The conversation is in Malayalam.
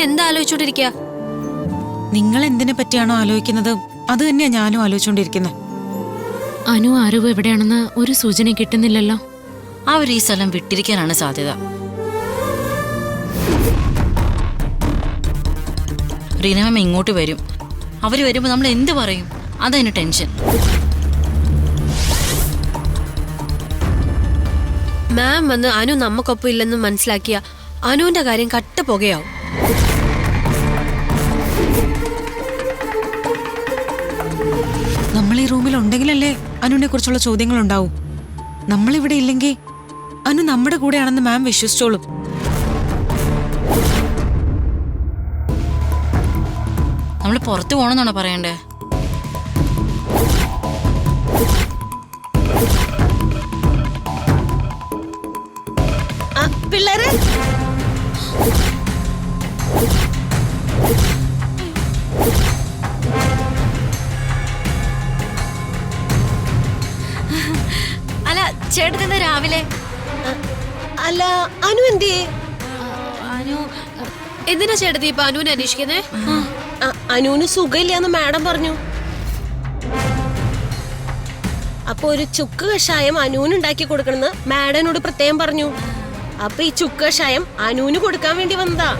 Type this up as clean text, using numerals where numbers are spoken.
എന്താ ആലോചിച്ചോണ്ടിരിക്കുക? നിങ്ങൾ എന്തിനെ പറ്റിയാണോ ആലോചിക്കുന്നത് അത് തന്നെയാ ഞാനും ആലോചിച്ചോണ്ടിരിക്കുന്നത്. അനു അറിവ് എവിടെയാണെന്ന് ഒരു സൂചന കിട്ടുന്നില്ലല്ലോ. അവർ ഈ സ്ഥലം വിട്ടിരിക്കാനാണ് സാധ്യത. റീനമ്മ ഇങ്ങോട്ട് വരും. അവര് വരുമ്പോ നമ്മൾ എന്ത് പറയും? അതതിന് ടെൻഷൻ. മാം വന്ന് അനു നമുക്കൊപ്പം ഇല്ലെന്ന് മനസ്സിലാക്കിയ അനുവിന്റെ കാര്യം കട്ട പുകയാവും. നമ്മൾ ഈ റൂമിൽ ഉണ്ടെങ്കിലല്ലേ അനുവിനെ കുറിച്ചുള്ള ചോദ്യങ്ങൾ ഉണ്ടാവും. നമ്മളിവിടെ ഇല്ലെങ്കിൽ അനു നമ്മുടെ കൂടെയാണെന്ന് മാം വിശ്വസിച്ചോളും. നമ്മൾ പുറത്തു പോണെന്നാണോ പറയണ്ടേ? പിള്ളേരെ അല്ല, ചേട്ടൻ രാവിലെ അല്ല അനു എന്തിയേ? അനു എന്തിനാ ചേട്ടത്തി ഇപ്പൊ അനുവിനെ അന്വേഷിക്കുന്നേ? അനുവിന് സുഖമില്ലാന്ന് മാഡം പറഞ്ഞു. അപ്പൊ ഒരു ചുക്ക് കഷായം അനുവിന് ഉണ്ടാക്കി കൊടുക്കണമെന്ന് മാഡനോട് പ്രത്യേകം പറഞ്ഞു. അപ്പൊ ഈ ചുക്ക് കഷായം അനുവിന് കൊടുക്കാൻ വേണ്ടി വന്നതാ.